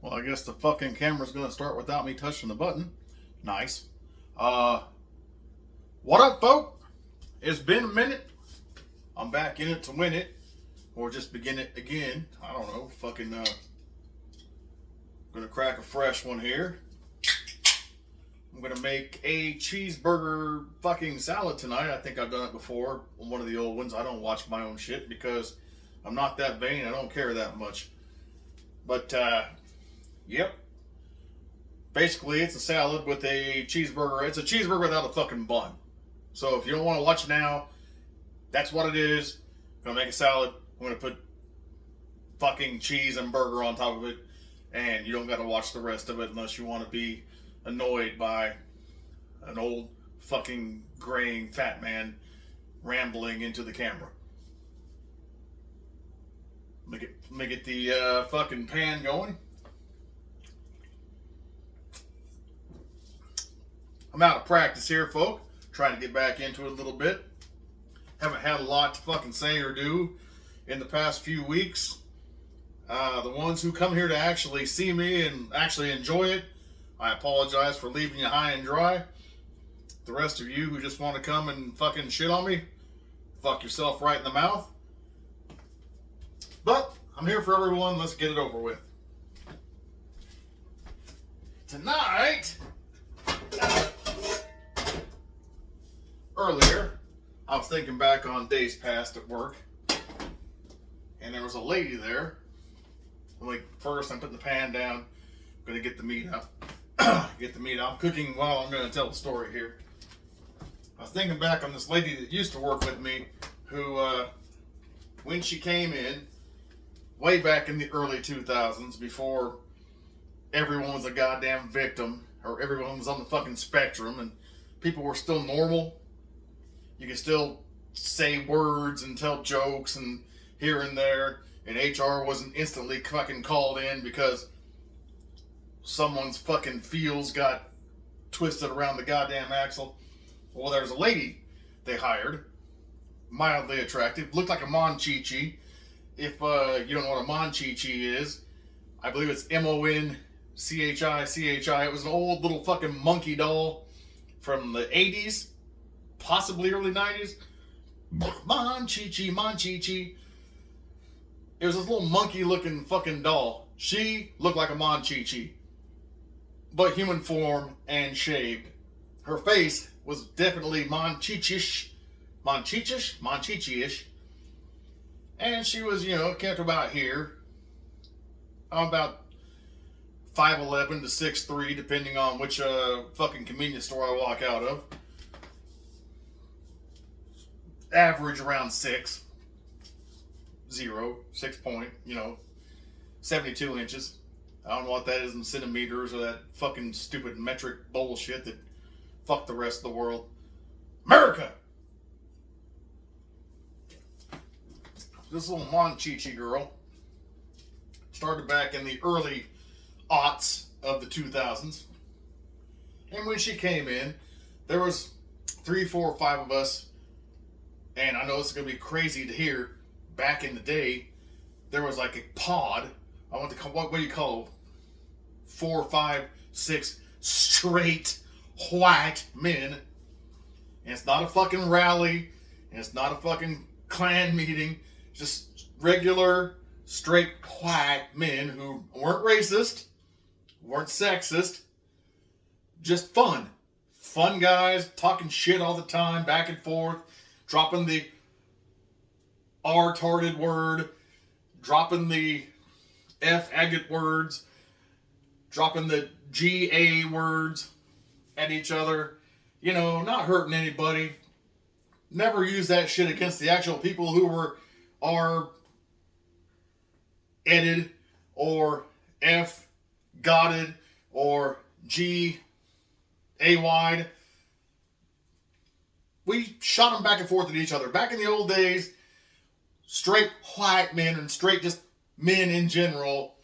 Well, I guess the fucking camera's gonna start without me touching the button. Nice. What up, folk? It's been a minute. I'm back in it to win it. Or just begin it again. I don't know. Gonna crack a fresh one here. I'm gonna make a cheeseburger fucking salad tonight. I think I've done it before on one of the old ones. I don't watch my own shit because I'm not that vain. I don't care that much. But, yep. Basically, it's a salad with a cheeseburger. It's a cheeseburger without a fucking bun. So if you don't want to watch it now, that's what it is. I'm gonna make a salad. I'm gonna put fucking cheese and burger on top of it, and you don't gotta watch the rest of it unless you want to be annoyed by an old fucking graying fat man rambling into the camera. Let me get the fucking pan going. I'm out of practice here, folk. Trying to get back into it a little bit. Haven't had a lot to fucking say or do in the past few weeks. The ones who come here to actually see me and actually enjoy it, I apologize for leaving you high and dry. The rest of you who just want to come and fucking shit on me, fuck yourself right in the mouth. But I'm here for everyone. Let's get it over with. Tonight, earlier, I was thinking back on days past at work, and there was a lady there. Like, first I'm putting the pan down, I'm gonna get the meat up. I'm cooking while I'm gonna tell the story here. I was thinking back on this lady that used to work with me, who, when she came in, way back in the early 2000s, before everyone was a goddamn victim, or everyone was on the fucking spectrum, and people were still normal. You could still say words and tell jokes and here and there, and HR wasn't instantly fucking called in because someone's fucking feels got twisted around the goddamn axle. Well, there's a lady they hired, mildly attractive, looked like a Monchichi. If you don't know what a Monchichi is, I believe it's Monchichi. It was an old little fucking monkey doll from the 80s, possibly early 90s. Monchichi. It was this little monkey looking fucking doll. She looked like a Monchichi, but human form and shaved. Her face was definitely Monchichi-ish. And she was, kept about here. I'm about 5'11" to 6'3", depending on which fucking convenience store I walk out of. Average around 6 point, 72 inches. I don't know what that is in centimeters or that fucking stupid metric bullshit that fuck the rest of the world. America! This little Monchichi girl started back in the early aughts of the 2000s. And when she came in, there was 3, 4, 5 of us. And I know it's going to be crazy to hear. Back in the day, there was like a pod. I want to call, what do you call 4, 5, 6 straight white men. And it's not a fucking rally. And it's not a fucking Klan meeting. Just regular, straight white men who weren't racist, weren't sexist. Just fun. Fun guys, talking shit all the time, back and forth. Dropping the R-tarded word, dropping the F-agate words, dropping the G-A words at each other. Not hurting anybody. Never use that shit against the actual people who are edited or F-gotted or G-A-wide. We shot them back and forth at each other. Back in the old days, straight white men and straight just men in general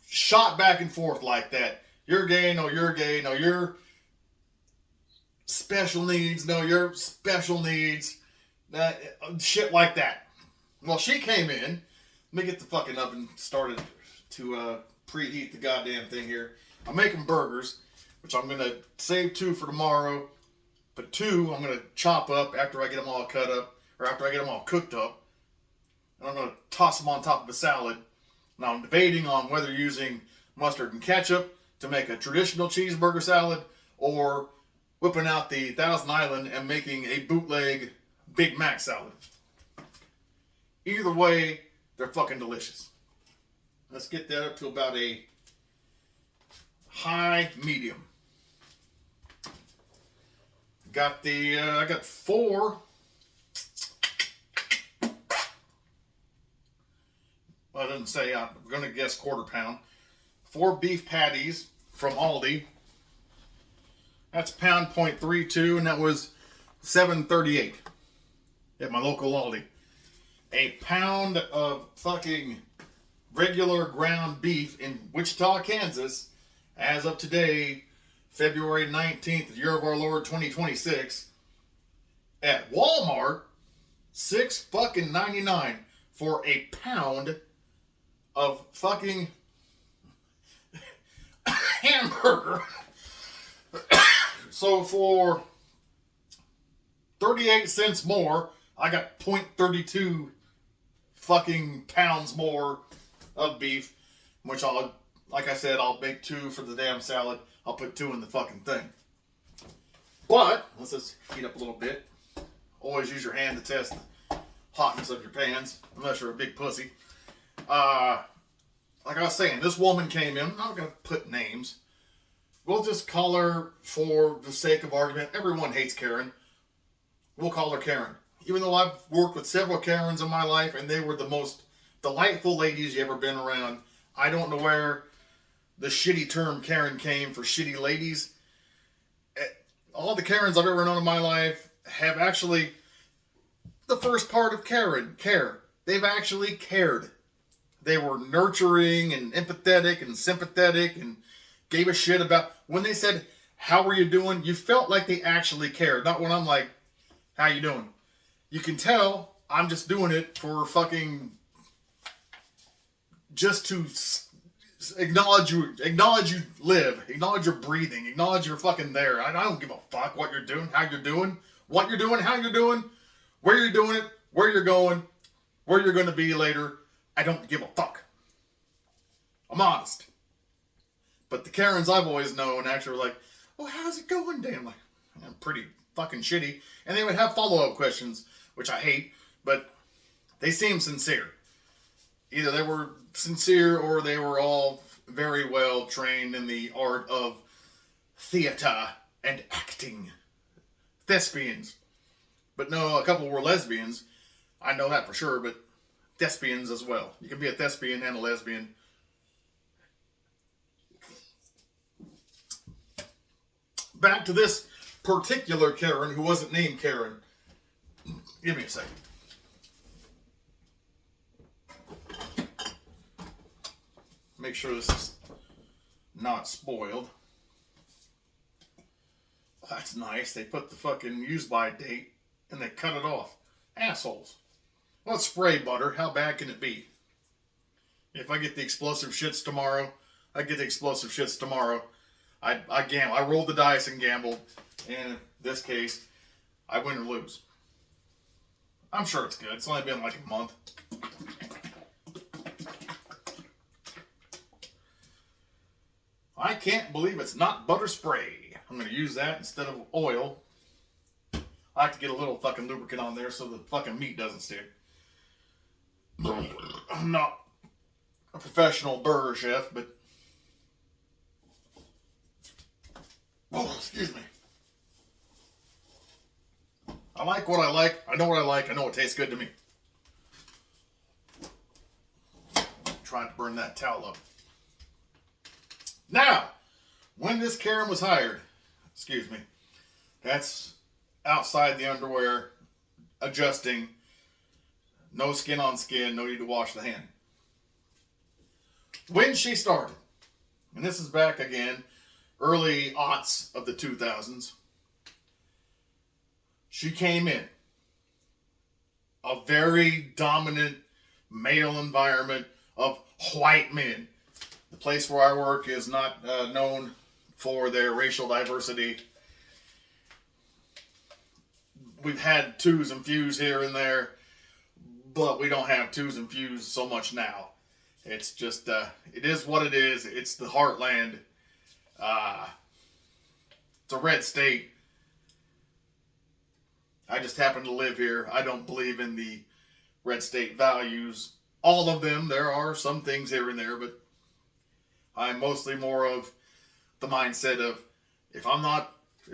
shot back and forth like that. You're gay, no, you're gay, no, you're special needs, no, you're special needs. Shit like that. Well, she came in. Let me get the fucking oven started to preheat the goddamn thing here. I'm making burgers, which I'm going to save 2 for tomorrow. But 2 I'm going to chop up after I get them all cut up, or after I get them all cooked up. And I'm going to toss them on top of a salad. Now I'm debating on whether using mustard and ketchup to make a traditional cheeseburger salad, or whipping out the Thousand Island and making a bootleg Big Mac salad. Either way, they're fucking delicious. Let's get that up to about a high medium. Got the, I got 4. Well, I didn't say, I'm going to guess quarter pound. 4 beef patties from Aldi. That's £1.32, and that was $7.38 at my local Aldi. A pound of fucking regular ground beef in Wichita, Kansas, as of today, February 19th, year of our Lord 2026, at Walmart, $6.99 for a pound of fucking hamburger. So for 38 cents more, I got 0.32 fucking pounds more of beef, which I'll, like I said, I'll make 2 for the damn salad. I'll put 2 in the fucking thing. But let's just heat up a little bit. Always use your hand to test the hotness of your pans, unless you're a big pussy. Like I was saying, this woman came in. I'm not going to put names. We'll just call her, for the sake of argument, everyone hates Karen. We'll call her Karen. Even though I've worked with several Karens in my life, and they were the most delightful ladies you ever been around. I don't know where the shitty term Karen came for shitty ladies. All the Karens I've ever known in my life have actually, the first part of Karen, care. They've actually cared. They were nurturing and empathetic and sympathetic and gave a shit about, when they said, how are you doing? You felt like they actually cared. Not when I'm like, how you doing? You can tell I'm just doing it for fucking, just to acknowledge you live, acknowledge you're breathing, acknowledge you're fucking there. I don't give a fuck what you're doing, how you're doing, what you're doing, how you're doing, where you're doing it, where you're going, where you're going to be later. I don't give a fuck. I'm honest. But the Karens I've always known actually were like, well, how's it going, Dan? Like, I'm pretty fucking shitty. And they would have follow-up questions, which I hate, but they seem sincere. Either they were sincere or they were all very well trained in the art of theater and acting. Thespians. But no, a couple were lesbians. I know that for sure, but thespians as well. You can be a thespian and a lesbian. Back to this particular Karen who wasn't named Karen. Give me a second. Make sure this is not spoiled. That's nice. They put the fucking use-by date and they cut it off. Assholes. Well, it's spray butter. How bad can it be? If I get the explosive shits tomorrow, I get the explosive shits tomorrow. I gamble. I rolled the dice and gambled. And in this case, I win or lose. I'm sure it's good. It's only been like a month. I can't believe it's not butter spray. I'm going to use that instead of oil. I like to get a little fucking lubricant on there so the fucking meat doesn't stick. I'm not a professional burger chef, but... Oh, excuse me. I like what I like. I know what I like. I know it tastes good to me. Trying to burn that towel up. Now, when this Karen was hired, excuse me, that's outside the underwear, adjusting, no skin on skin, no need to wash the hand. When she started, and this is back again, early aughts of the 2000s, she came in a very dominant male environment of white men. The place where I work is not known for their racial diversity. We've had twos and fews here and there, but we don't have twos and fews so much now. It's just, it is what it is. It's the heartland. It's a red state. I just happen to live here. I don't believe in the red state values. All of them. There are some things here and there, but I'm mostly more of the mindset of, if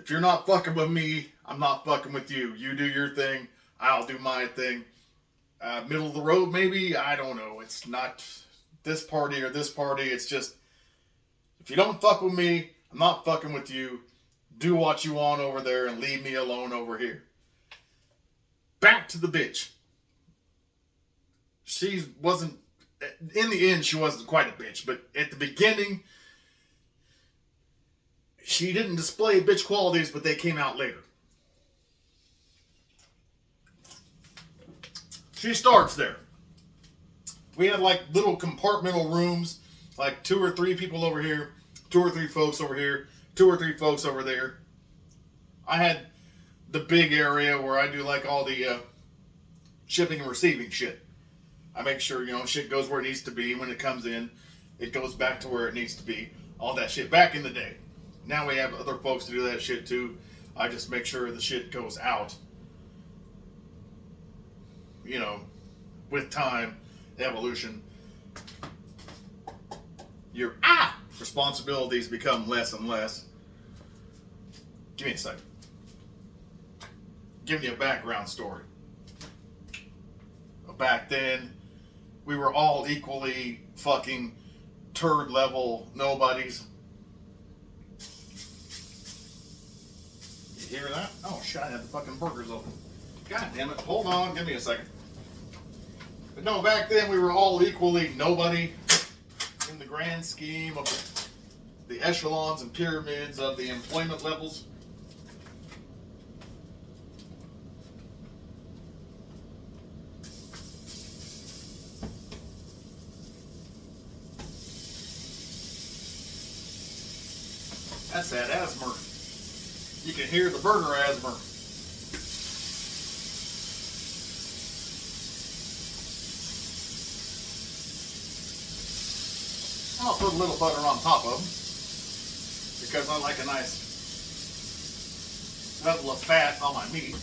you're not fucking with me, I'm not fucking with you. You do your thing, I'll do my thing. Middle of the road, maybe? I don't know. It's not this party or this party. It's just, if you don't fuck with me, I'm not fucking with you. Do what you want over there and leave me alone over here. Back to the bitch. In the end, she wasn't quite a bitch, but at the beginning, she didn't display bitch qualities, but they came out later. She starts there. We had like little compartmental rooms, like 2 or 3 people over here, 2 or 3 folks over here, 2 or 3 folks over there. I had the big area where I do like all the shipping and receiving shit. I make sure, shit goes where it needs to be. When it comes in, it goes back to where it needs to be. All that shit back in the day. Now we have other folks to do that shit too. I just make sure the shit goes out. With time, evolution, your responsibilities become less and less. Give me a second. Give you a background story. Back then, we were all equally fucking turd level nobodies. You hear that? Oh shit, I had the fucking burgers open. God damn it. Hold on, give me a second. But no, back then we were all equally nobody in the grand scheme of the echelons and pyramids of the employment levels. That's that asthma. You can hear the burger asthma. I'll put a little butter on top of them because I like a nice level of fat on my meat.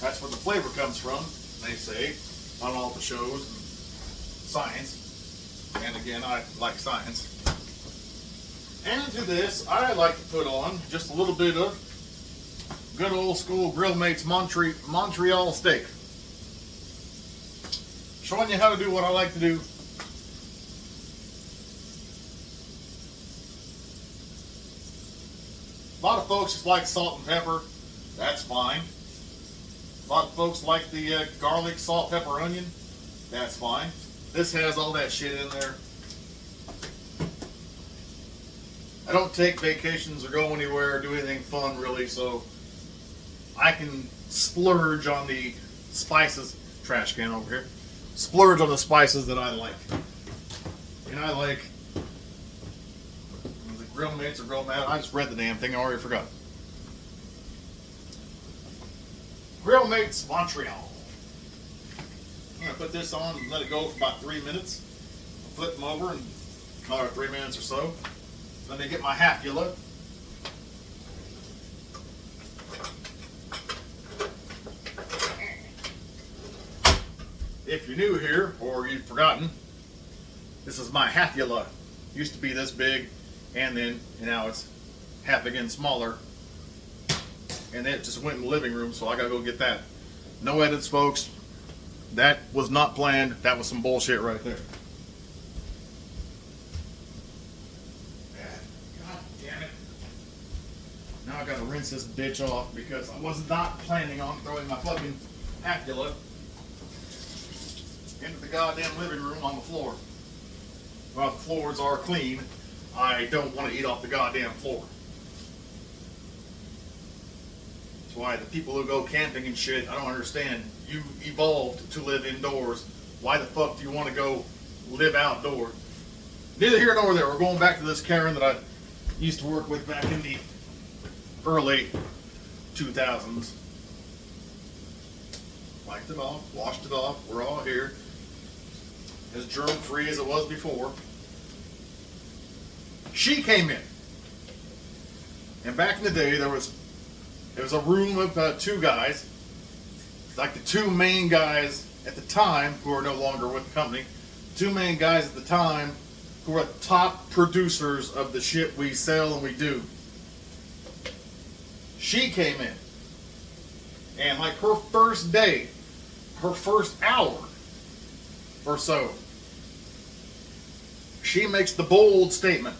That's where the flavor comes from, they say, on all the shows and science. And again, I like science. And to this, I like to put on just a little bit of good old school Grill Mates Montreal steak. Showing you how to do what I like to do. A lot of folks just like salt and pepper. That's fine. A lot of folks like the garlic, salt, pepper, onion. That's fine. This has all that shit in there. I don't take vacations or go anywhere or do anything fun really, so I can splurge on the spices. Trash can over here. Splurge on the spices that I like. And I like the Grill Mates or Grill Mat. I just read the damn thing. I already forgot. Grill Mates Montreal. I'm going to put this on and let it go for about 3 minutes. I'll flip them over in another 3 minutes or so. Let me get my halfula. If you're new here, or you've forgotten, this is my halfula. Used to be this big, and now it's half again smaller. And it just went in the living room, so I gotta go get that. No edits, folks. That was not planned. That was some bullshit right there. Now I gotta rinse this bitch off because I was not planning on throwing my fucking halfula into the goddamn living room on the floor. While the floors are clean, I don't want to eat off the goddamn floor. That's why the people who go camping and shit, I don't understand. You evolved to live indoors. Why the fuck do you want to go live outdoors? Neither here nor there. We're going back to this Karen that I used to work with back in the early 2000s. Wiped it off, washed it off. We're all here. As germ-free as it was before. She came in. And back in the day, there was a room of two guys. Like the two main guys at the time, who are no longer with the company. Two main guys at the time who are top producers of the shit we sell and we do. She came in. And like her first day, her first hour or so, she makes the bold statement.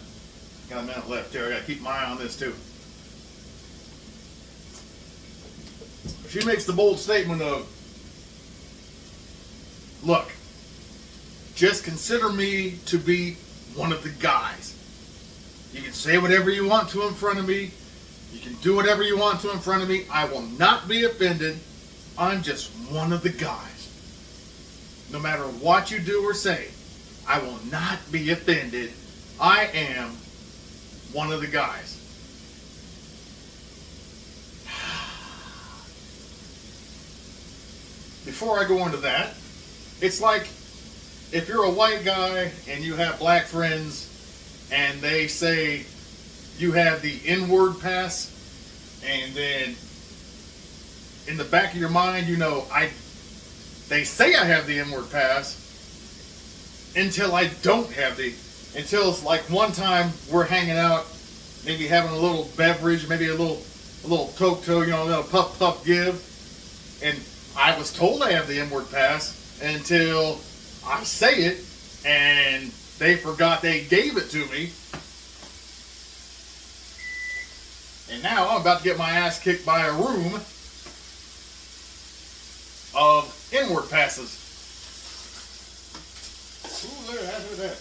Got a minute left here. I gotta keep my eye on this too. She makes the bold statement of, look, just consider me to be one of the guys. You can say whatever you want to in front of me. You can do whatever you want to in front of me. I will not be offended. I'm just one of the guys. No matter what you do or say, I will not be offended. I am one of the guys. Before I go into that, it's like if you're a white guy and you have black friends and they say you have the N-word pass, and then in the back of your mind, you know, they say I have the N-word pass until I don't have until it's like one time we're hanging out, maybe having a little beverage, maybe a little toe, you know, a little puff give, and I was told I have the N-word pass until I say it, and they forgot they gave it to me. And now I'm about to get my ass kicked by a room of N-word passes. Ooh, look at that.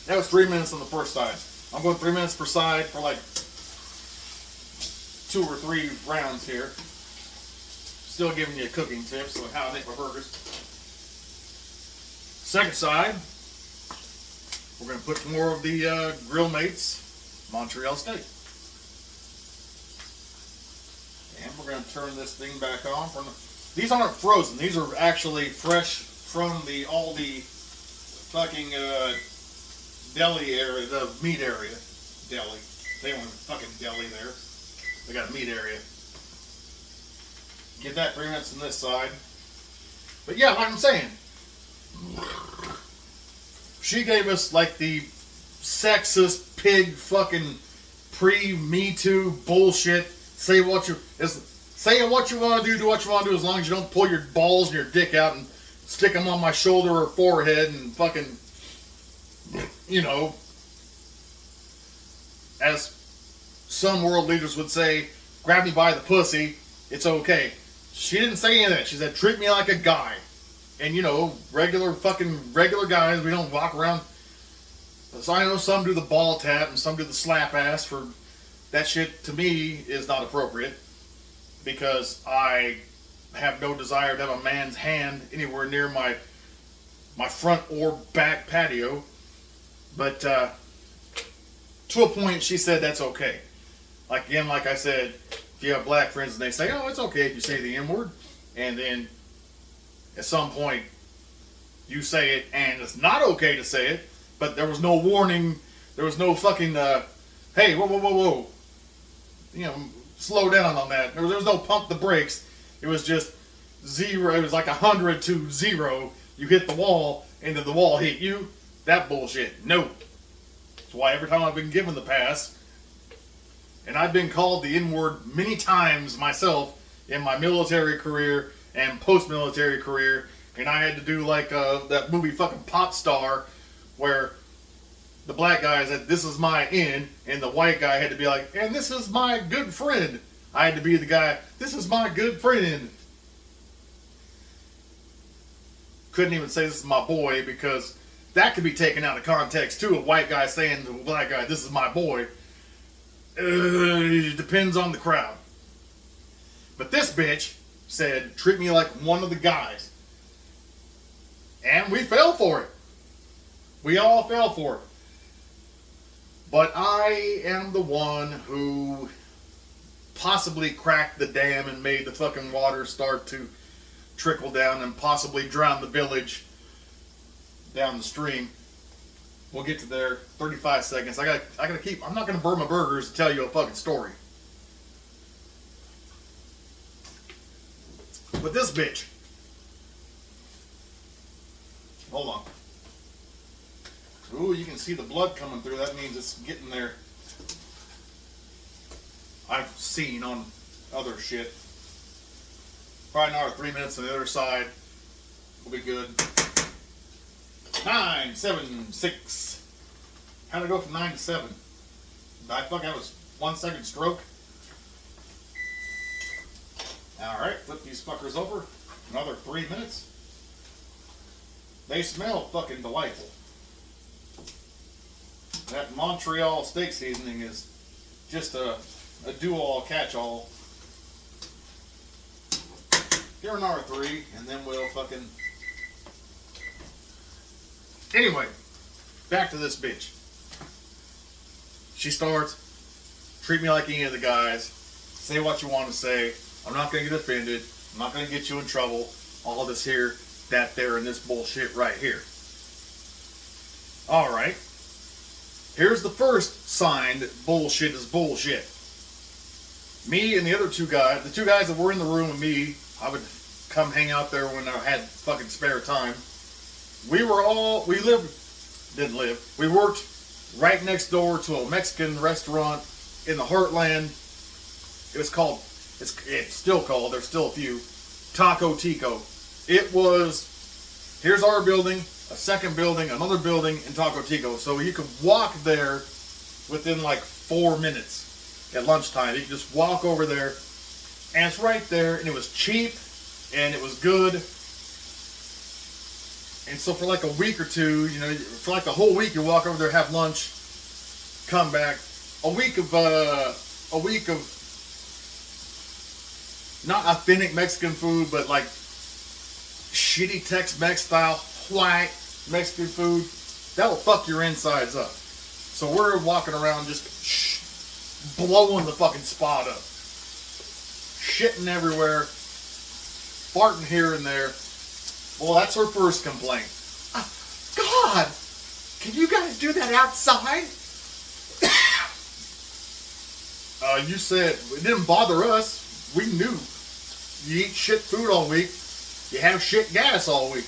That was 3 minutes on the first side. I'm going 3 minutes per side for like 2 or 3 rounds here. Still giving you cooking tips on how to make my burgers. Second side, we're going to put more of the Grill Mates Montreal steak. And we're going to turn this thing back on. These aren't frozen. These are actually fresh from the Aldi fucking deli area, the meat area. Deli. They don't have a fucking deli there. They got a meat area. Get that 3 minutes on this side. But yeah, like I'm saying, she gave us like the sexist pig fucking pre-MeToo bullshit. Say what you want to do what you want to do, as long as you don't pull your balls and your dick out and stick them on my shoulder or forehead and fucking, you know, as some world leaders would say, grab me by the pussy, it's okay. She didn't say any of that. She said, treat me like a guy. And, you know, regular guys, we don't walk around. So I know some do the ball tap and some do the slap ass. For that shit, to me, is not appropriate. Because I have no desire to have a man's hand anywhere near my front or back patio. But to a point, she said that's okay. Like, again, like I said, if you have black friends and they say, oh, it's okay if you say the N-word, and then at some point you say it and it's not okay to say it, but there was no warning, there was no fucking, hey, whoa, you know, slow down on that. There was no pump the brakes. It was just 0, it was like 100 to 0. You hit the wall, and then the wall hit you. That bullshit. No. That's why every time I've been given the pass, and I've been called the N-word many times myself in my military career and post-military career, and I had to do like that movie fucking Pop Star, where the black guy said, this is my N, and the white guy had to be like, and this is my good friend. I had to be the guy, this is my good friend. Couldn't even say this is my boy, because that could be taken out of context too. A white guy saying to a black guy, this is my boy. It depends on the crowd. But this bitch said, treat me like one of the guys. And we fell for it. We all fell for it. But I am the one who possibly cracked the dam and made the fucking water start to trickle down and possibly drown the village down the stream. We'll get to there. 35 seconds. I gotta keep. I'm not gonna burn my burgers to tell you a fucking story. But this bitch. Hold on. Ooh, you can see the blood coming through. That means it's getting there. I've seen on other shit. Probably another 3 minutes on the other side. We'll be good. 9, 7, 6. How'd I go from 9 to 7? I fuck, that was 1 second stroke. Alright, flip these fuckers over. Another 3 minutes. They smell fucking delightful. That Montreal steak seasoning is just a do-all, catch-all. Here another 3, and then we'll fucking... Anyway, back to this bitch. She starts, treat me like any of the guys, say what you want to say, I'm not going to get offended, I'm not going to get you in trouble, all this here, that, there, and this bullshit right here. Alright. Here's the first sign that bullshit is bullshit. Me and the other 2 guys, the 2 guys that were in the room with me, I would come hang out there when I had fucking spare time. We worked right next door to a Mexican restaurant in the heartland. It was called, it's still called, there's still a few, Taco Tico. It was, here's our building, a second building, another building, and Taco Tico. So you could walk there within like 4 minutes at lunchtime. You could just walk over there, and it's right there, and it was cheap, and it was good. And so for like a week or two, you know, for like the whole week, you walk over there, have lunch, come back. A week of not authentic Mexican food, but like shitty Tex-Mex style white Mexican food. That will fuck your insides up. So we're walking around just blowing the fucking spot up. Shitting everywhere. Farting here and there. Well, that's her first complaint. God, can you guys do that outside? You said it didn't bother us. We knew. You eat shit food all week. You have shit gas all week.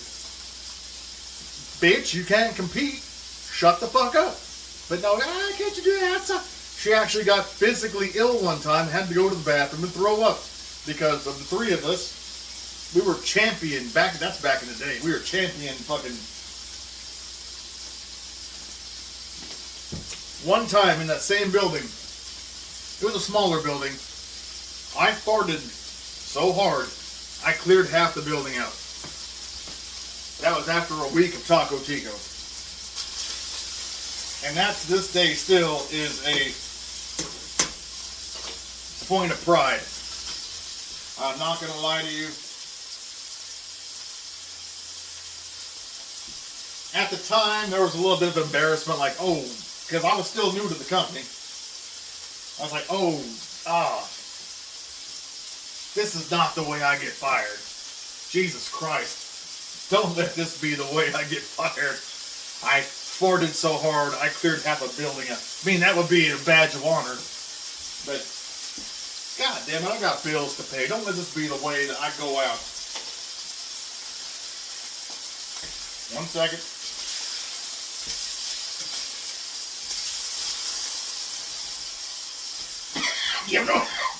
Bitch, you can't compete. Shut the fuck up. But no, can't you do that outside? She actually got physically ill one time, had to go to the bathroom and throw up. Because of the 3 of us, we were champion, that's back in the day, we were champion fucking... One time in that same building, it was a smaller building, I farted so hard, I cleared half the building out. That was after a week of Taco Tico. And that to this day still is a point of pride. I'm not going to lie to you. At the time, there was a little bit of embarrassment, like, oh, because I was still new to the company. I was like, oh, this is not the way I get fired. Jesus Christ. Don't let this be the way I get fired. I farted so hard, I cleared half a building out. I mean, that would be a badge of honor. But, God damn it, I got bills to pay. Don't let this be the way that I go out. 1 second.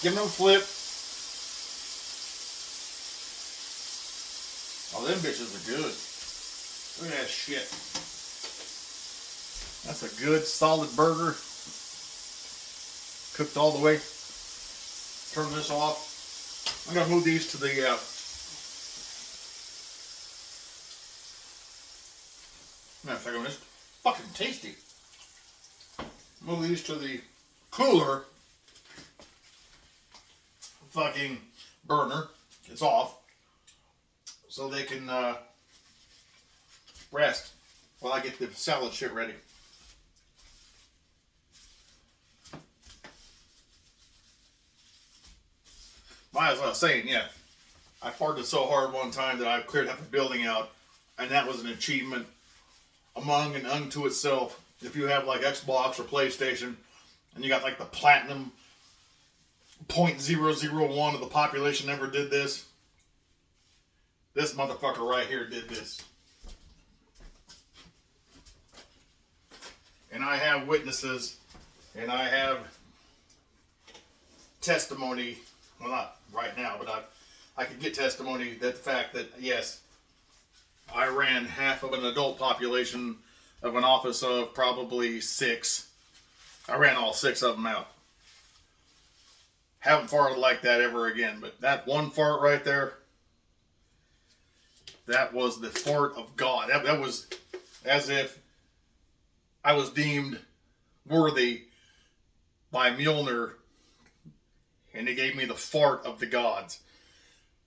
Give them a flip. Oh, them bitches are good. Look at that shit. That's a good, solid burger. Cooked all the way. Turn this off. I'm going to move these to the... It's fucking tasty. Move these to the cooler fucking burner. It's off. So they can rest while I get the salad shit ready. as I was saying, yeah, I farted so hard one time that I cleared half a building out, and that was an achievement among and unto itself. If you have like Xbox or PlayStation, and you got like the platinum 0.001 of the population ever did this, this motherfucker right here did this. And I have witnesses, and I have testimony. Well, not right now, but I could get testimony that the fact that, yes, I ran half of an adult population of an office of probably 6. I ran all 6 of them out. Haven't farted like that ever again, but that one fart right there, that was the fart of God. That was as if I was deemed worthy by Mjolnir, and he gave me the fart of the gods.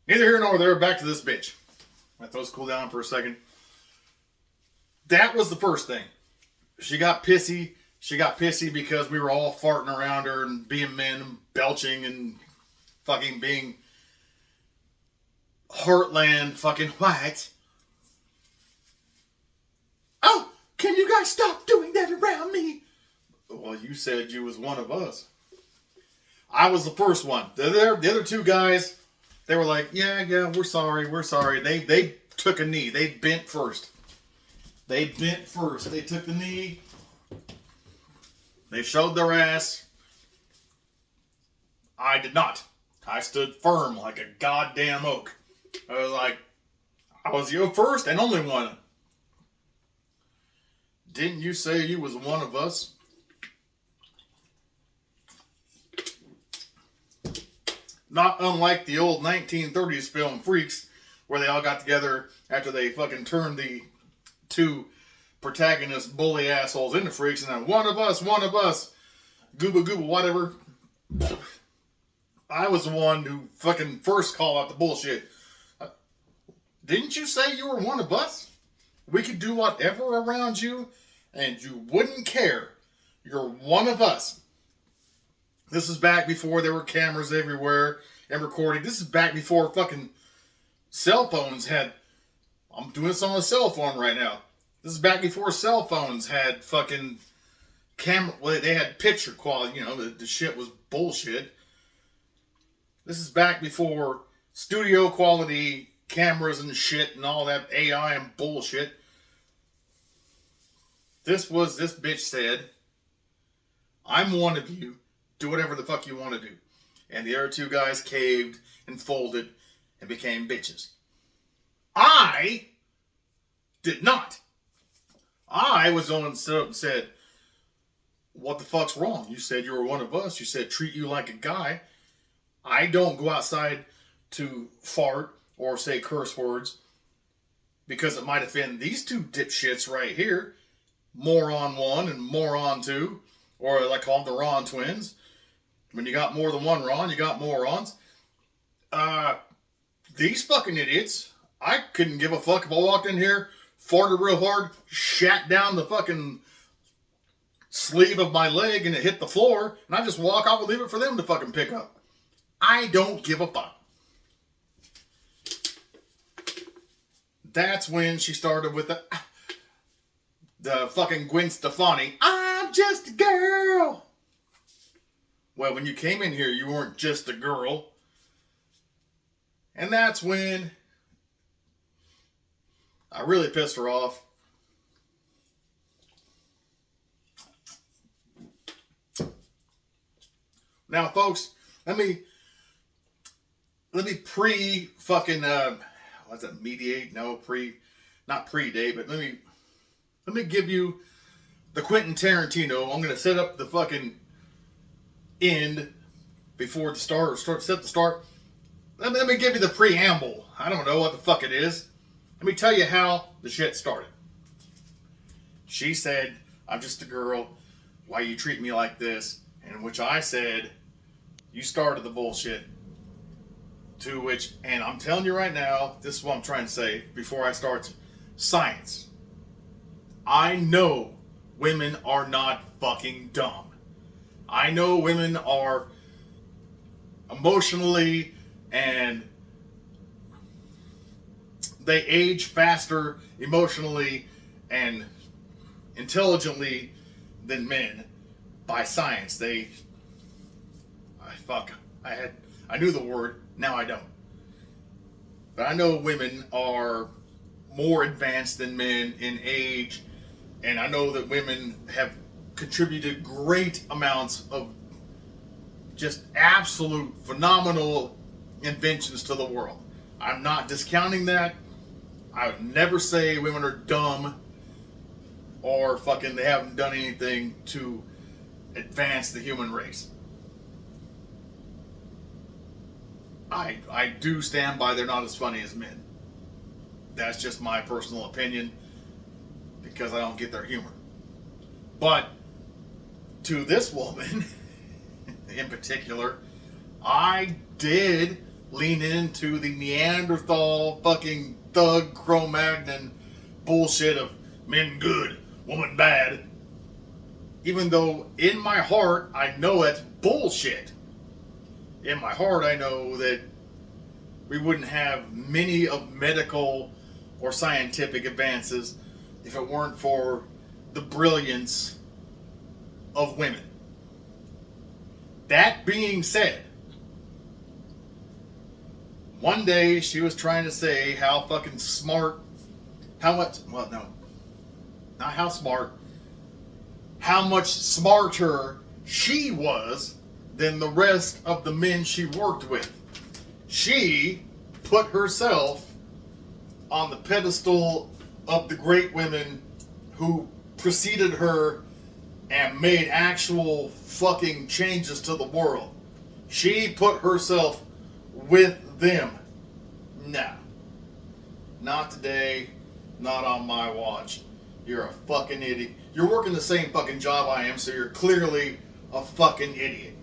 Neither here nor there, back to this bitch. Let those cool down for a second. That was the first thing. She got pissy. She got pissy because we were all farting around her and being men and belching and fucking being Heartland fucking white. Oh, can you guys stop doing that around me? Well, you said you was one of us. I was the first one. The other 2 guys, they were like, yeah, we're sorry. They took a knee. They bent first. They took the knee. They showed their ass. I did not. I stood firm like a goddamn oak. I was like, I was your first and only one. Didn't you say you was one of us? Not unlike the old 1930s film Freaks, where they all got together after they fucking turned the 2 protagonist bully assholes into freaks, and then one of us, gooba, whatever. I was the one who fucking first called out the bullshit. Didn't you say you were one of us? We could do whatever around you, and you wouldn't care. You're one of us. This is back before there were cameras everywhere and recording. This is back before fucking cell phones had... I'm doing this on a cell phone right now. This is back before cell phones had fucking camera... Well, they had picture quality. You know, the shit was bullshit. This is back before studio quality cameras and shit and all that AI and bullshit. This bitch said, I'm one of you. Do whatever the fuck you want to do. And the other 2 guys caved and folded and became bitches. I did not. I was the one that stood up and said, what the fuck's wrong? You said you were one of us. You said treat you like a guy. I don't go outside to fart or say curse words because it might offend these 2 dipshits right here. Moron 1 and moron 2. Or like I call them the Ron twins. When you got more than one Ron, you got morons. These fucking idiots, I couldn't give a fuck if I walked in here, farted real hard, shat down the fucking sleeve of my leg and it hit the floor, and I just walk off and leave it for them to fucking pick up. I don't give a fuck. That's when she started with the fucking Gwen Stefani, I'm just a girl. Well, when you came in here, you weren't just a girl. And that's when I really pissed her off. Now, folks, let me pre-fucking, what's that, mediate? No, not predate, but let me give you the Quentin Tarantino. I'm going to set up the fucking end before the start, or set the start. Let me give you the preamble. I don't know what the fuck it is. Let me tell you how the shit started. She said, I'm just a girl. Why you treat me like this? And which I said, you started the bullshit. To which, and I'm telling you right now, this is what I'm trying to say before I start. Science. I know women are not fucking dumb. I know women are emotionally and they age faster emotionally and intelligently than men by science. I knew the word, now I don't. But I know women are more advanced than men in age, and I know that women have contributed great amounts of just absolute phenomenal inventions to the world. I'm not discounting that. I would never say women are dumb or fucking they haven't done anything to advance the human race. I do stand by they're not as funny as men. That's just my personal opinion because I don't get their humor. But to this woman in particular, I did lean into the Neanderthal fucking thug Cro-Magnon bullshit of men good, woman bad. Even though in my heart I know that's bullshit. In my heart I know that we wouldn't have many of medical or scientific advances if it weren't for the brilliance of women. That being said, one day she was trying to say how fucking smart, how much smarter she was than the rest of the men she worked with. She put herself on the pedestal of the great women who preceded her and made actual fucking changes to the world. She put herself with them. No. Not today. Not on my watch. You're a fucking idiot. You're working the same fucking job I am, so you're clearly a fucking idiot.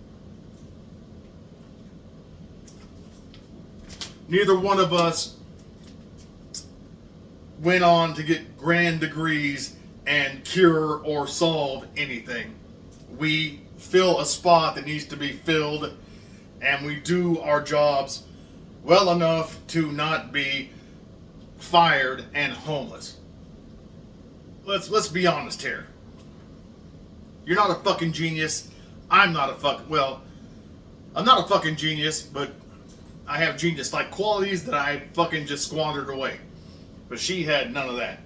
Neither one of us went on to get grand degrees and cure or solve anything. We fill a spot that needs to be filled, and we do our jobs well enough to not be fired and homeless. Let's be honest here. You're not a fucking genius. I'm not a fucking genius, but I have genius-like qualities that I fucking just squandered away. But she had none of that.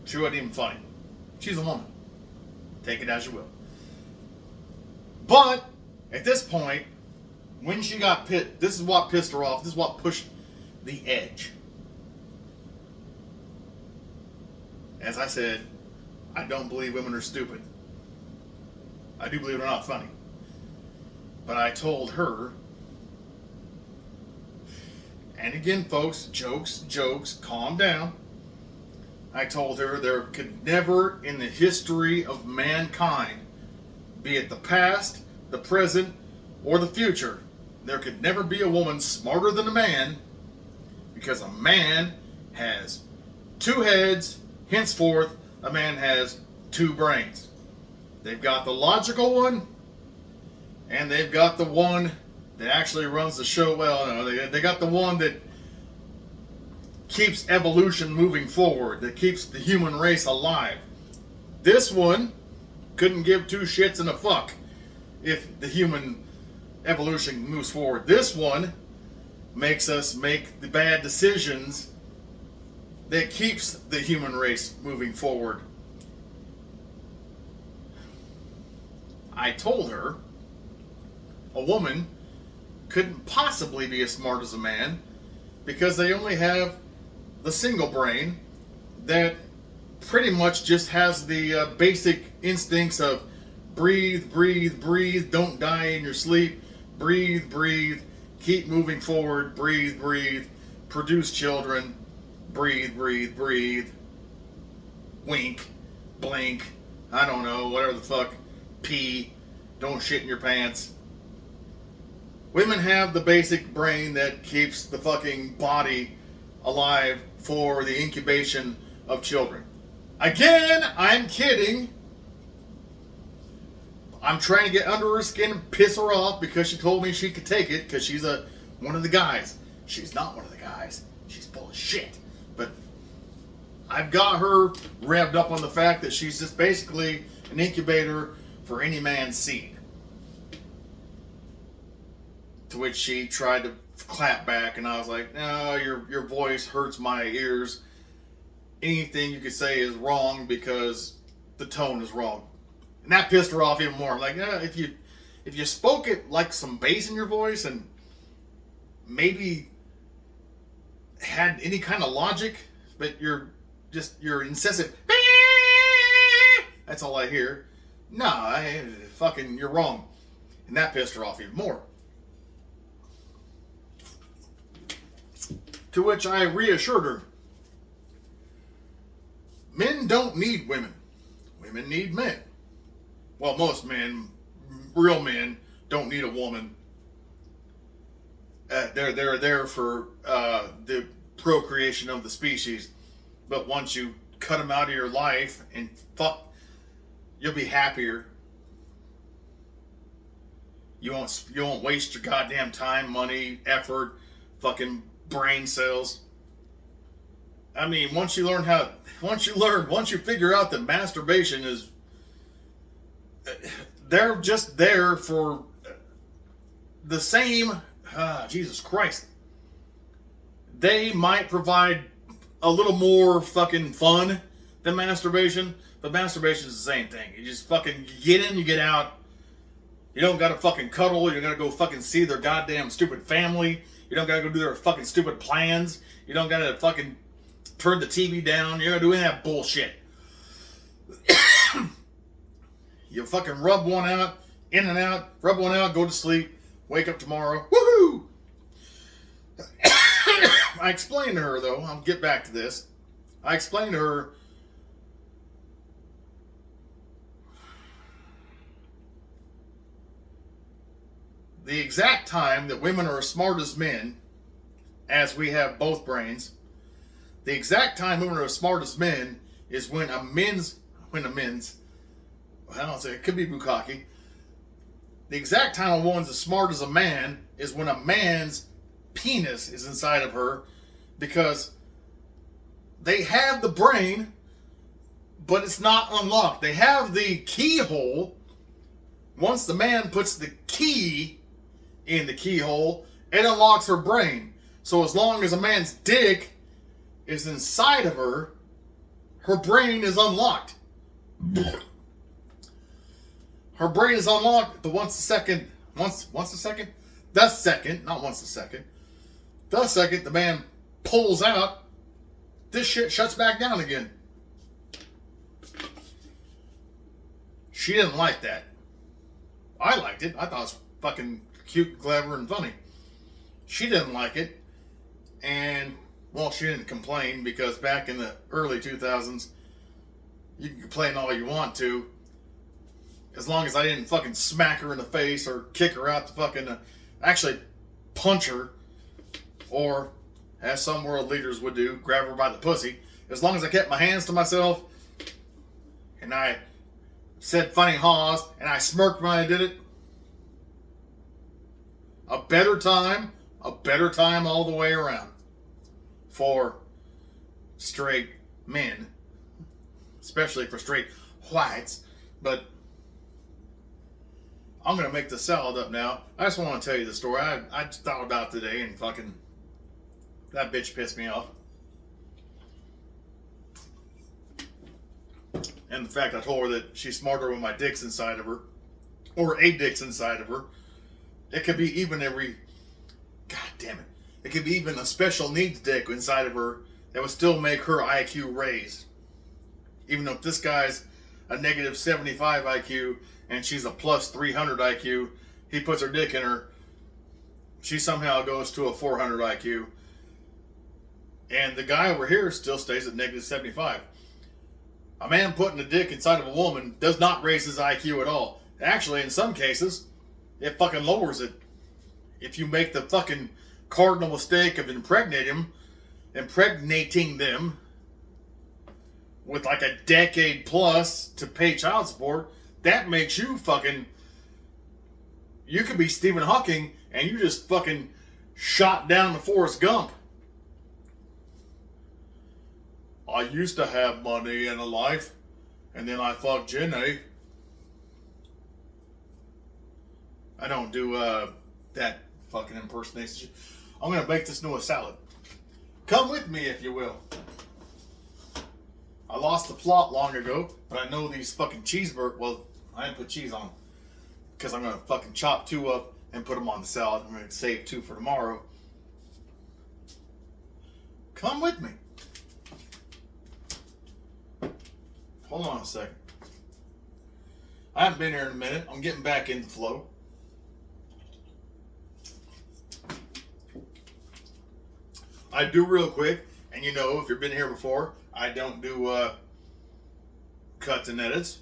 She wasn't even funny. She's a woman. Take it as you will. But at this point, when she got pissed, this is what pissed her off. This is what pushed the edge. As I said, I don't believe women are stupid. I do believe they're not funny. But I told her, and again, folks, jokes, calm down. I told her there could never in the history of mankind, be it the past, the present, or the future, there could never be a woman smarter than a man, because a man has two heads, henceforth a man has two brains. They've got the logical one, and they've got the one that actually runs the show well. No, they got the one that keeps evolution moving forward, that keeps the human race alive. This one couldn't give two shits and a fuck if the human evolution moves forward. This one makes us make the bad decisions that keeps the human race moving forward. I told her a woman couldn't possibly be as smart as a man because they only have the single brain that pretty much just has the basic instincts of breathe, breathe, breathe, don't die in your sleep, breathe, breathe, keep moving forward, breathe, breathe, produce children, breathe, breathe, breathe, wink, blink, I don't know, whatever the fuck, pee, don't shit in your pants. Women have the basic brain that keeps the fucking body alive for the incubation of children. Again, I'm kidding. I'm trying to get under her skin and piss her off because she told me she could take it because she's a one of the guys. She's not one of the guys. She's full of shit. But I've got her revved up on the fact that she's just basically an incubator for any man's seed. To which she tried to clap back, and I was like, no, your voice hurts my ears. Anything you could say is wrong because the tone is wrong. And that pissed her off even more. I'm like, yeah, if you spoke it like some bass in your voice and maybe had any kind of logic, but you're incessant, that's all I hear. No, you're wrong. And that pissed her off even more. To which I reassured her, men don't need women. Women need men. Well, most men, real men, don't need a woman. They're there for the procreation of the species. But once you cut them out of your life and you'll be happier. You won't waste your goddamn time, money, effort, fucking brain cells. I mean, once you figure out that masturbation is, they're just there for the same, Jesus Christ. They might provide a little more fucking fun than masturbation, but masturbation is the same thing. You just fucking get in, you get out. You don't gotta fucking cuddle, you gotta go fucking see their goddamn stupid family. You don't gotta go do their fucking stupid plans. You don't gotta fucking turn the TV down. You gotta do any of that bullshit. You fucking rub one out, in and out, rub one out, go to sleep, wake up tomorrow. Woohoo! I explained to her, though, I'll get back to this. I explained to her the exact time that women are as smart as men, as we have both brains, the exact time women are as smart as men is when it could be bukkake. The exact time a woman's as smart as a man is when a man's penis is inside of her, because they have the brain, but it's not unlocked. They have the keyhole. Once the man puts the key in the keyhole, it unlocks her brain. So as long as a man's dick is inside of her, her brain is unlocked. Her brain is unlocked, but the second the man pulls out, this shit shuts back down again. She didn't like that. I liked it. I thought it was fucking cute, clever, and funny. She didn't like it. And, well, she didn't complain, because back in the early 2000s, you can complain all you want to, as long as I didn't fucking smack her in the face or kick her out the fucking, actually punch her, or, as some world leaders would do, grab her by the pussy. As long as I kept my hands to myself, and I said funny haws, and I smirked when I did it, a better time all the way around for straight men, especially for straight whites. But I'm going to make the salad up now. I just want to tell you the story I thought about today, and fucking that bitch pissed me off. And the fact I told her that she's smarter when my dick's inside of her, or a dick's inside of her. It could be even God damn it. It could be even a special needs dick inside of her that would still make her IQ raise. Even though this guy's a negative 75 IQ and she's a plus 300 IQ, he puts her dick in her, she somehow goes to a 400 IQ. And the guy over here still stays at negative 75. A man putting a dick inside of a woman does not raise his IQ at all. Actually, in some cases, it fucking lowers it. If you make the fucking cardinal mistake of impregnating them with like a decade plus to pay child support, that makes you fucking, you could be Stephen Hawking and you just fucking shot down the Forrest Gump. I used to have money and a life, and then I fucked Jenny. I don't do that fucking impersonation. I'm gonna make this into a salad. Come with me if you will. I lost the plot long ago, but I know these fucking cheeseburgers. Well, I didn't put cheese on them because I'm gonna fucking chop 2 up and put them on the salad. I'm gonna save 2 for tomorrow. Come with me. Hold on a second. I haven't been here in a minute. I'm getting back in the flow. I do real quick, and you know, if you've been here before, I don't do cuts and edits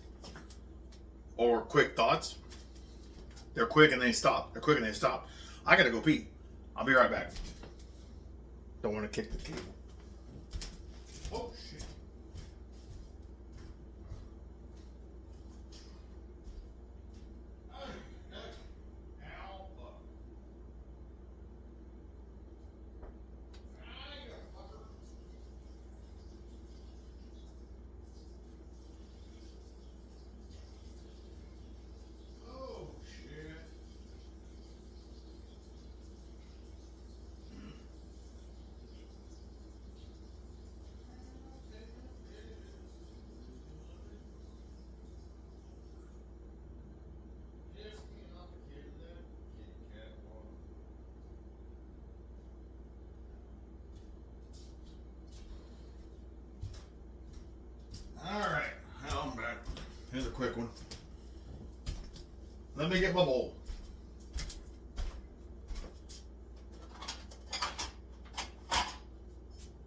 or quick thoughts. They're quick and they stop. They're quick and they stop. I gotta go pee. I'll be right back. Don't want to kick the cable. Oh shit. Alright, I'm back. Here's a quick one. Let me get my bowl.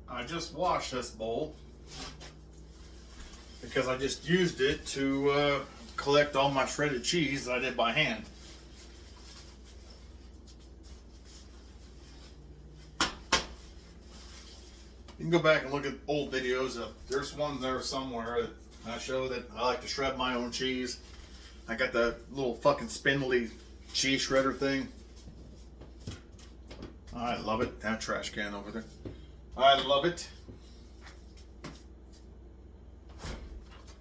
I just washed this bowl because I just used it to collect all my shredded cheese that I did by hand. You can go back and look at old videos. There's one there somewhere that I show that I like to shred my own cheese. I got the little fucking spindly cheese shredder thing. I love it. That trash can over there. I love it.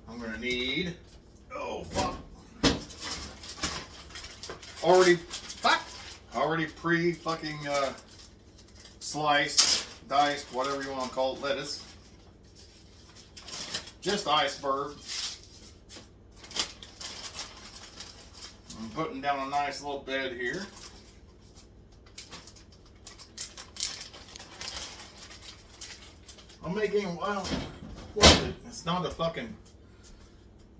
I'm gonna need, oh fuck, already pre fucking sliced, diced, whatever you want to call it, lettuce. Just iceberg. I'm putting down a nice little bed here. I'm making, well, what is it? It's not a fucking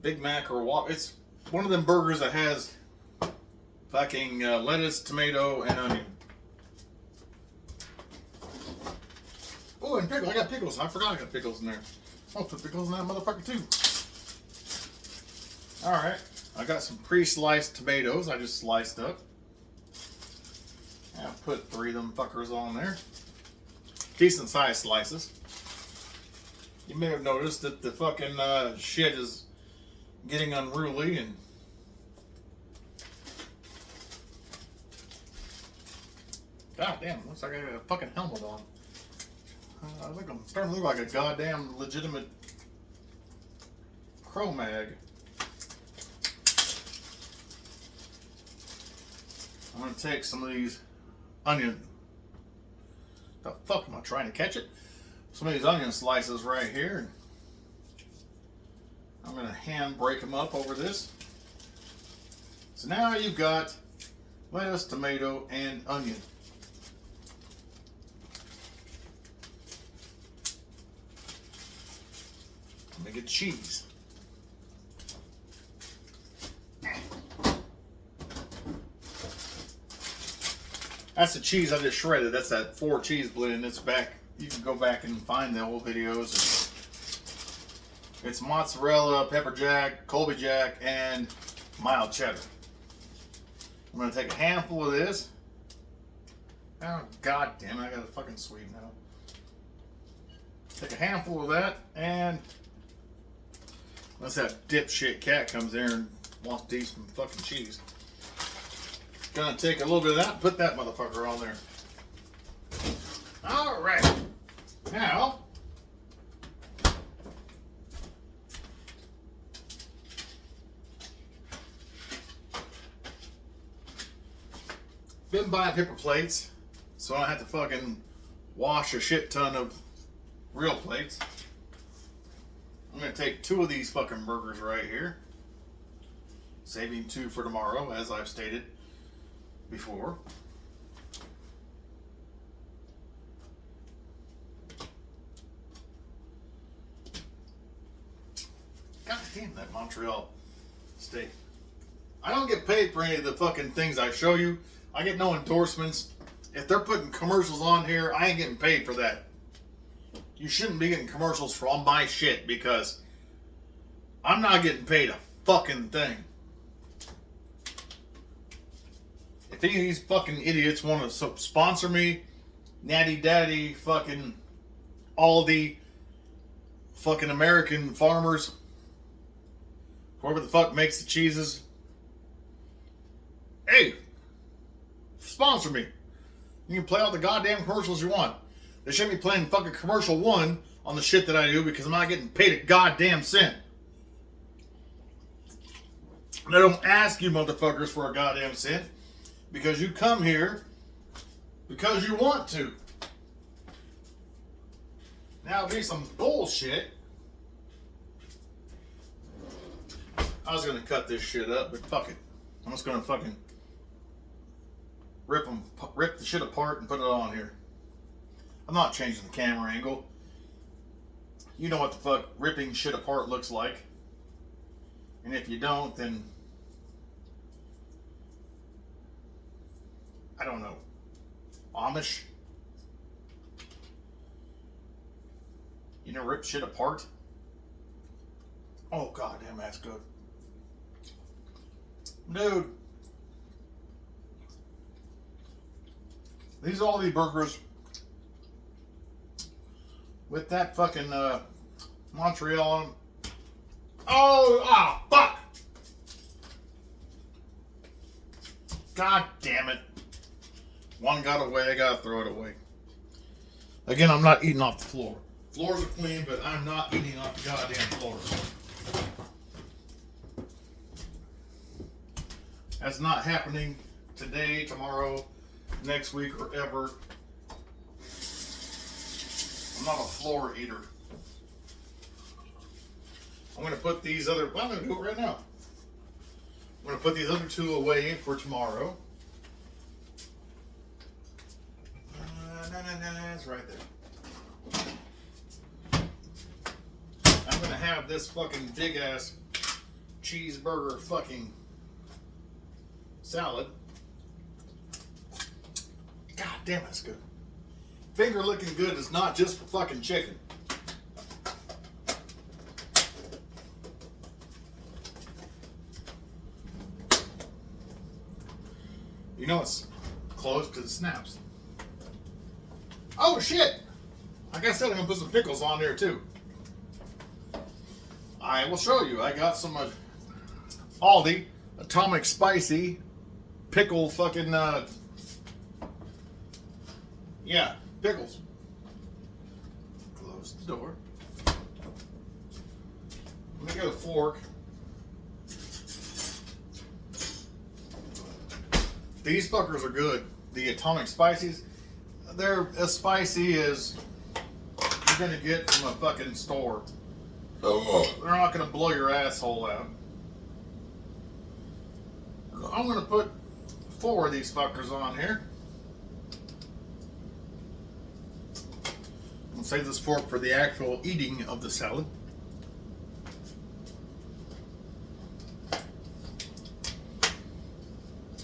Big Mac or a Whopper. It's one of them burgers that has fucking lettuce, tomato, and onion. Oh, and pickles. I got pickles. I forgot I got pickles in there. I'll put pickles in that motherfucker too. Alright. I got some pre-sliced tomatoes I just sliced up. I'll put 3 of them fuckers on there. Decent sized slices. You may have noticed that the fucking shit is getting unruly and god damn, looks like I got a fucking helmet on. I think I'm starting to look like a goddamn legitimate Cro-Mag. I'm gonna take some of these onion. The fuck am I trying to catch it? Some of these onion slices right here. I'm gonna hand break them up over this. So now you've got lettuce, tomato, and onion. Let me get cheese. That's the cheese I just shredded. That's that 4 cheese blend. It's back. You can go back and find the old videos. It's mozzarella, pepper jack, Colby jack, and mild cheddar. I'm gonna take a handful of this. Oh god damn it! I got a fucking sweet now. Take a handful of that, and unless that dipshit cat comes there and wants to eat some fucking cheese. Gonna take a little bit of that and put that motherfucker on there. All right. Now, been buying paper plates, so I don't have to fucking wash a shit ton of real plates. I'm gonna take 2 of these fucking burgers right here, saving 2 for tomorrow, as I've stated before. God damn that Montreal steak. I don't get paid for any of the fucking things I show you. I get no endorsements. If they're putting commercials on here, I ain't getting paid for that. You shouldn't be getting commercials for all my shit because I'm not getting paid a fucking thing. If any of these fucking idiots want to sponsor me, Natty Daddy, fucking Aldi, fucking American Farmers, whoever the fuck makes the cheeses, hey, sponsor me. You can play all the goddamn commercials you want. They shouldn't be playing fucking commercial 1 on the shit that I do because I'm not getting paid a goddamn cent. And I don't ask you motherfuckers for a goddamn cent because you come here because you want to. Now it'd be some bullshit. I was gonna cut this shit up, but fuck it. I'm just gonna fucking rip the shit apart and put it on here. I'm not changing the camera angle. You know what the fuck ripping shit apart looks like. And if you don't, then I don't know. Amish? You know, rip shit apart? Oh god damn, that's good. Dude. These Aldi burgers with that fucking Montreal on them. Oh, fuck! God damn it. One got away, I gotta throw it away. Again, I'm not eating off the floor. Floors are clean, but I'm not eating off the goddamn floor. That's not happening today, tomorrow, next week, or ever. I'm not a floor eater. I'm going to put these other, well, I'm going to do it right now. I'm going to put these other 2 away for tomorrow. It's right there. I'm going to have this fucking big ass cheeseburger fucking salad. God damn, that's good. Finger looking good is not just for fucking chicken. You know it's closed because it snaps. Oh shit! Like I said, I'm gonna put some pickles on there too. I will show you. I got some Aldi Atomic Spicy pickle fucking yeah, pickles. Close the door. Let me get a fork. These fuckers are good. The Atomic Spices, they're as spicy as you're gonna get from a fucking store. Oh. They're not gonna blow your asshole out. I'm gonna put 4 of these fuckers on here. I'll save this fork for the actual eating of the salad.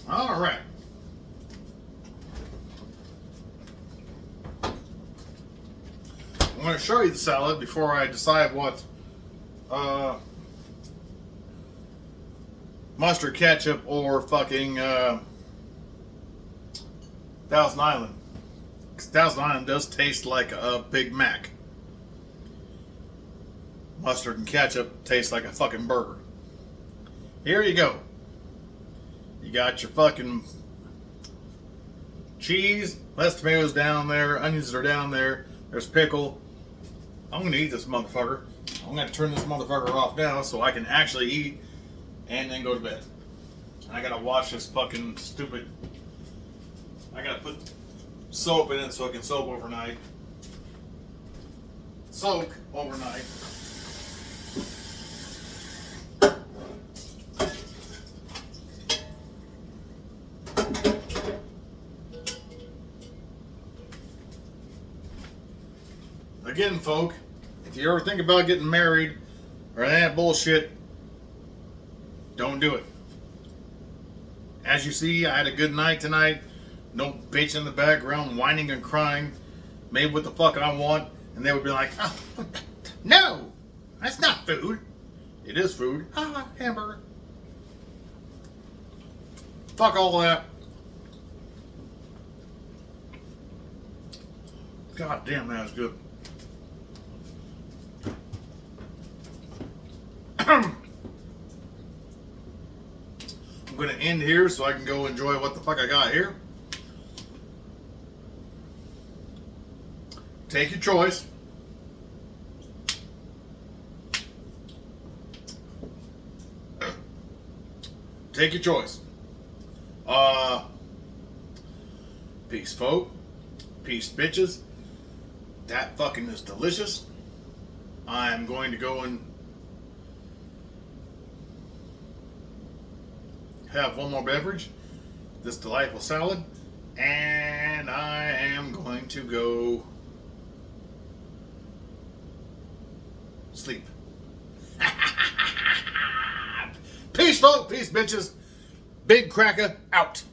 All right. I'm going to show you the salad before I decide what mustard, ketchup, or fucking Thousand Island. Because Thousand Island does taste like a Big Mac. Mustard and ketchup taste like a fucking burger. Here you go. You got your fucking cheese, Less tomatoes down there. Onions are down there. There's pickle. I'm going to eat this motherfucker. I'm going to turn this motherfucker off now so I can actually eat and then go to bed. I got to wash this fucking stupid... I got to put soap in it so it can soak overnight. Soak overnight. Again, folk, if you ever think about getting married or any of that bullshit, don't do it. As you see, I had a good night tonight. No bitch in the background whining and crying. Made what the fuck I want. And they would be like, oh, no, that's not food. It is food. Ah, hamburger. Fuck all that. God damn, that was good. I'm going to end here so I can go enjoy what the fuck I got here. Take your choice. Take your choice. Peace, folk. Peace, bitches. That fucking is delicious. I'm going to go and have one more beverage, this delightful salad, and I am going to go sleep. Peace, folks. Peace, bitches. Big Cracker out.